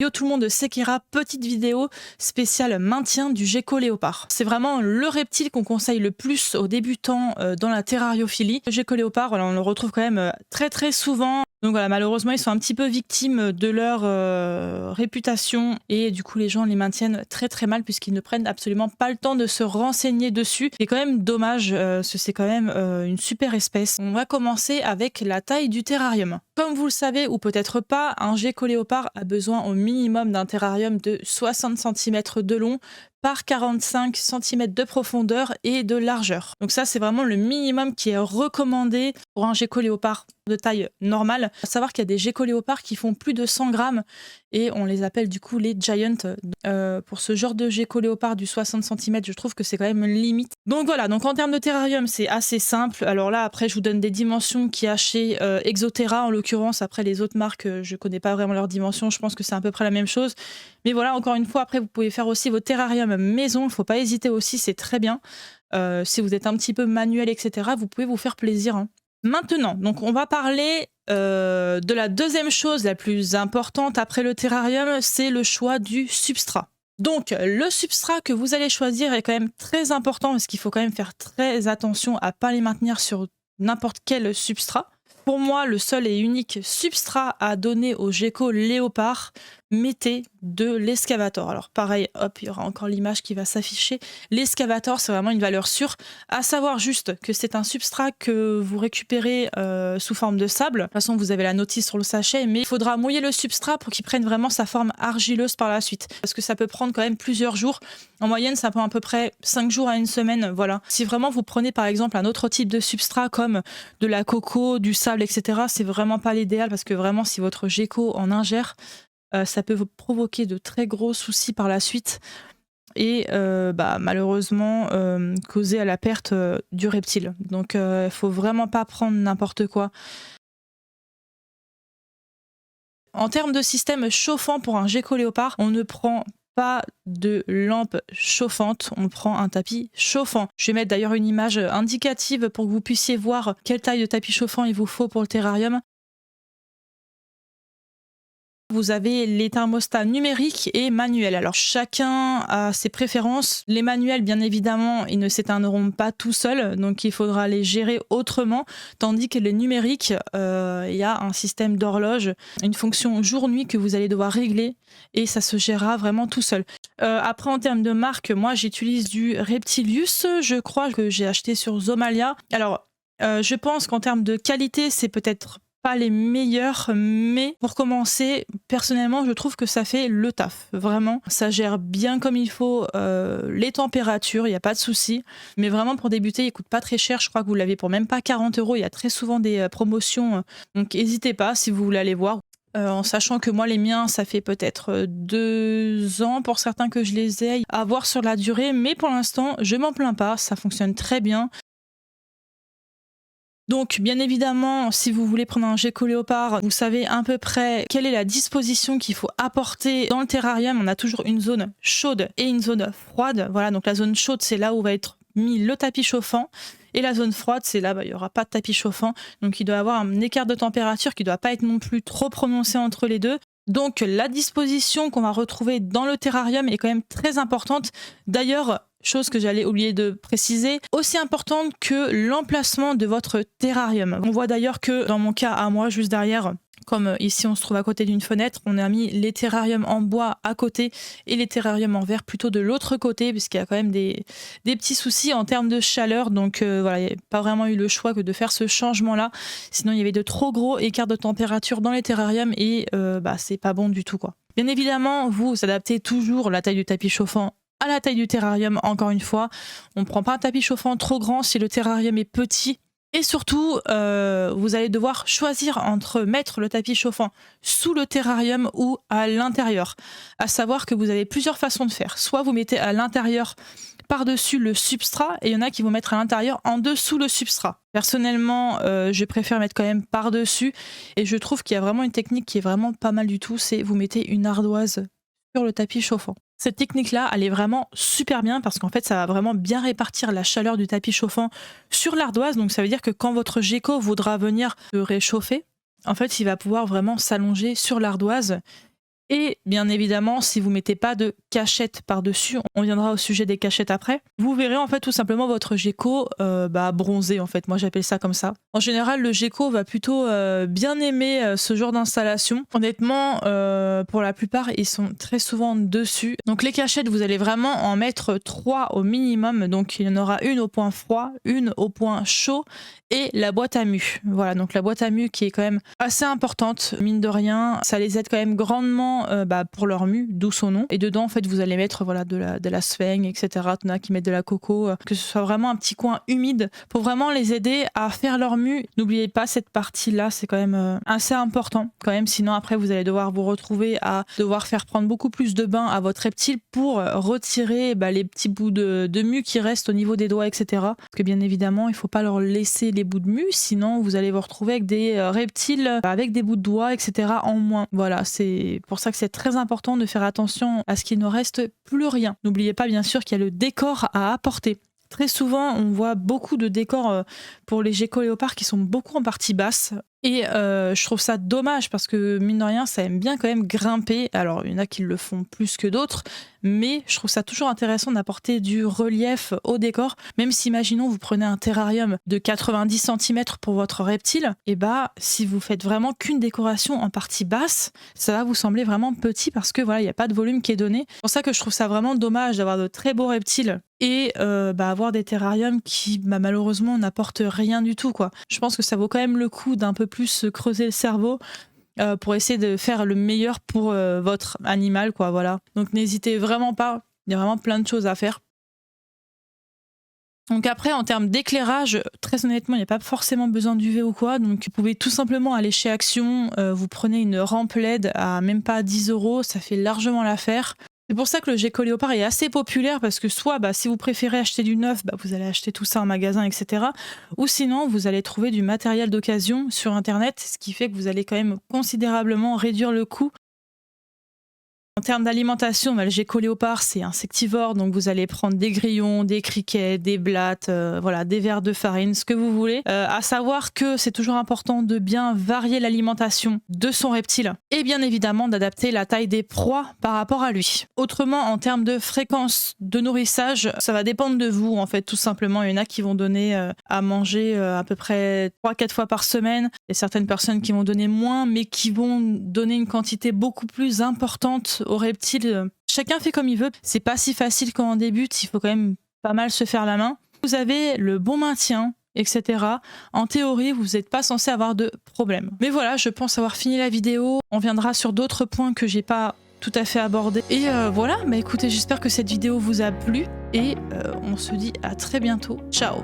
Yo tout le monde, Sekira, petite vidéo spéciale maintien du gecko léopard. C'est vraiment le reptile qu'on conseille le plus aux débutants dans la terrariophilie. Le gecko léopard, voilà, on le retrouve quand même très souvent. Donc voilà, malheureusement, ils sont un petit peu victimes de leur réputation et du coup, les gens les maintiennent très mal puisqu'ils ne prennent absolument pas le temps de se renseigner dessus. C'est quand même dommage, parce que c'est quand même une super espèce. On va commencer avec la taille du terrarium. Comme vous le savez ou peut-être pas, un gecko léopard a besoin au minimum d'un terrarium de 60 cm de long par 45 cm de profondeur et de largeur. Donc ça, c'est vraiment le minimum qui est recommandé pour un gecko léopard de taille normale. À savoir qu'il y a des geckos léopards qui font plus de 100 grammes et on les appelle du coup les giants. Pour ce genre de gecko léopard du 60 cm, je trouve que c'est quand même limite. Donc voilà, donc en termes de terrarium, c'est assez simple. Alors là, après, je vous donne des dimensions qu'il y a chez Exoterra en l'occurrence. Après, les autres marques, je connais pas vraiment leurs dimensions. Je pense que c'est à peu près la même chose. Mais voilà, encore une fois, après, vous pouvez faire aussi vos terrariums maison. Il ne faut pas hésiter aussi, c'est très bien. Si vous êtes un petit peu manuel, etc., vous pouvez vous faire plaisir, hein. Maintenant, donc on va parler de la deuxième chose la plus importante après le terrarium, c'est le choix du substrat. Donc le substrat que vous allez choisir est quand même très important parce qu'il faut quand même faire très attention à ne pas les maintenir sur n'importe quel substrat. Pour moi, le seul et unique substrat à donner au gecko léopard, mettez de l'escavator. Alors pareil, hop, il y aura encore l'image qui va s'afficher. L'escavator, c'est vraiment une valeur sûre. À savoir juste que c'est un substrat que vous récupérez sous forme de sable. De toute façon, vous avez la notice sur le sachet, mais il faudra mouiller le substrat pour qu'il prenne vraiment sa forme argileuse par la suite. Parce que ça peut prendre quand même plusieurs jours. En moyenne, ça prend à peu près 5 jours à une semaine. Voilà. Si vraiment vous prenez par exemple un autre type de substrat comme de la coco, du sable, etc., c'est vraiment pas l'idéal parce que vraiment, si votre gecko en ingère, ça peut vous provoquer de très gros soucis par la suite et malheureusement causer à la perte du reptile. Donc il faut vraiment pas prendre n'importe quoi. En termes de système chauffant pour un gecko léopard, on ne prend pas de lampe chauffante, on prend un tapis chauffant. Je vais mettre d'ailleurs une image indicative pour que vous puissiez voir quelle taille de tapis chauffant il vous faut pour le terrarium. Vous avez les thermostats numériques et manuels. Alors chacun a ses préférences. Les manuels, bien évidemment, ils ne s'éteindront pas tout seuls, donc il faudra les gérer autrement. Tandis que les numériques, il y a un système d'horloge, une fonction jour-nuit que vous allez devoir régler et ça se gérera vraiment tout seul. Après, en termes de marque, moi j'utilise du Reptilius, je crois que j'ai acheté sur Zomalia. Alors, je pense qu'en termes de qualité, c'est peut-être pas les meilleurs, mais pour commencer, personnellement, je trouve que ça fait le taf. Vraiment, ça gère bien comme il faut les températures, il n'y a pas de souci. Mais vraiment, pour débuter, il coûte pas très cher. Je crois que vous l'avez pour même pas 40 €. Il y a très souvent des promotions. Donc, n'hésitez pas si vous voulez aller voir. En sachant que moi, les miens, ça fait peut-être 2 ans pour certains que je les ai à voir sur la durée. Mais pour l'instant, je m'en plains pas. Ça fonctionne très bien. Donc, bien évidemment, si vous voulez prendre un gecko léopard, vous savez à peu près quelle est la disposition qu'il faut apporter dans le terrarium. On a toujours une zone chaude et une zone froide. Voilà, donc la zone chaude, c'est là où va être mis le tapis chauffant. Et la zone froide, c'est là, il n'y aura pas de tapis chauffant. Donc, il doit y avoir un écart de température qui ne doit pas être non plus trop prononcé entre les deux. Donc, la disposition qu'on va retrouver dans le terrarium est quand même très importante. D'ailleurs, chose que j'allais oublier de préciser, aussi importante que l'emplacement de votre terrarium. On voit d'ailleurs que dans mon cas à moi, juste derrière, comme ici on se trouve à côté d'une fenêtre, on a mis les terrariums en bois à côté et les terrariums en verre plutôt de l'autre côté, puisqu'il y a quand même des petits soucis en termes de chaleur. Donc voilà, il n'y a pas vraiment eu le choix que de faire ce changement-là. Sinon, il y avait de trop gros écarts de température dans les terrariums et c'est pas bon du tout, quoi. Bien évidemment, vous adaptez toujours la taille du tapis chauffant à la taille du terrarium, encore une fois. On ne prend pas un tapis chauffant trop grand si le terrarium est petit. Et surtout, vous allez devoir choisir entre mettre le tapis chauffant sous le terrarium ou à l'intérieur. À savoir que vous avez plusieurs façons de faire. Soit vous mettez à l'intérieur par-dessus le substrat et il y en a qui vont mettre à l'intérieur en dessous le substrat. Personnellement, je préfère mettre quand même par-dessus et je trouve qu'il y a vraiment une technique qui est vraiment pas mal du tout, c'est vous mettez une ardoise sur le tapis chauffant. Cette technique-là, elle est vraiment super bien parce qu'en fait, ça va vraiment bien répartir la chaleur du tapis chauffant sur l'ardoise. Donc, ça veut dire que quand votre gecko voudra venir se réchauffer, en fait, il va pouvoir vraiment s'allonger sur l'ardoise Et bien évidemment, si vous mettez pas de cachette par-dessus, on viendra au sujet des cachettes après, vous verrez en fait tout simplement votre gecko bronzer en fait. Moi j'appelle ça comme ça. En général, le gecko va plutôt bien aimer ce genre d'installation. Honnêtement, pour la plupart, ils sont très souvent dessus. Donc les cachettes, vous allez vraiment en mettre 3 au minimum. Donc il y en aura une au point froid, une au point chaud et la boîte à mu. Voilà, donc la boîte à mu qui est quand même assez importante, mine de rien. Ça les aide quand même grandement pour leur mue, d'où son nom. Et dedans, en fait, vous allez mettre voilà, de la sphaigne, etc. Il y en a qui mettent de la coco, que ce soit vraiment un petit coin humide pour vraiment les aider à faire leur mue. N'oubliez pas cette partie-là, c'est quand même assez important. Quand même, sinon après, vous allez devoir vous retrouver à devoir faire prendre beaucoup plus de bain à votre reptile pour retirer les petits bouts de mue qui restent au niveau des doigts, etc. Parce que bien évidemment, il ne faut pas leur laisser les bouts de mue, sinon vous allez vous retrouver avec des reptiles avec des bouts de doigts, etc. en moins. Voilà, c'est pour ça que c'est très important de faire attention à ce qu'il ne reste plus rien. N'oubliez pas bien sûr qu'il y a le décor à apporter. Très souvent, on voit beaucoup de décors pour les geckos léopards qui sont beaucoup en partie basse. Et je trouve ça dommage parce que mine de rien, ça aime bien quand même grimper. Alors, il y en a qui le font plus que d'autres, mais je trouve ça toujours intéressant d'apporter du relief au décor. Même si, imaginons, vous prenez un terrarium de 90 cm pour votre reptile, et si vous faites vraiment qu'une décoration en partie basse, ça va vous sembler vraiment petit parce que voilà, il n'y a pas de volume qui est donné. C'est pour ça que je trouve ça vraiment dommage d'avoir de très beaux reptiles et avoir des terrariums qui malheureusement n'apportent rien du tout, quoi. Je pense que ça vaut quand même le coup d'un peu plus creuser le cerveau pour essayer de faire le meilleur pour votre animal, quoi, voilà. Donc n'hésitez vraiment pas, il y a vraiment plein de choses à faire. Donc après, en termes d'éclairage, très honnêtement, il n'y a pas forcément besoin d'UV ou quoi. Donc vous pouvez tout simplement aller chez Action, vous prenez une rampe LED à même pas 10 €, ça fait largement l'affaire. C'est pour ça que le gecko léopard est assez populaire parce que soit si vous préférez acheter du neuf, vous allez acheter tout ça en magasin, etc. Ou sinon, vous allez trouver du matériel d'occasion sur Internet, ce qui fait que vous allez quand même considérablement réduire le coût. En termes d'alimentation, le gecko léopard, c'est insectivore, donc vous allez prendre des grillons, des criquets, des blattes, voilà, des verres de farine, ce que vous voulez. À savoir que c'est toujours important de bien varier l'alimentation de son reptile et bien évidemment d'adapter la taille des proies par rapport à lui. Autrement, en termes de fréquence de nourrissage, ça va dépendre de vous, en fait, tout simplement. Il y en a qui vont donner à manger à peu près 3-4 fois par semaine. Il y a certaines personnes qui vont donner moins, mais qui vont donner une quantité beaucoup plus importante aux reptiles. Chacun fait comme il veut. C'est pas si facile quand on débute, il faut quand même pas mal se faire la main. Vous avez le bon maintien, etc. En théorie, vous n'êtes pas censé avoir de problème. Mais voilà, je pense avoir fini la vidéo. On viendra sur d'autres points que j'ai pas tout à fait abordés. Et voilà, écoutez, j'espère que cette vidéo vous a plu et on se dit à très bientôt. Ciao!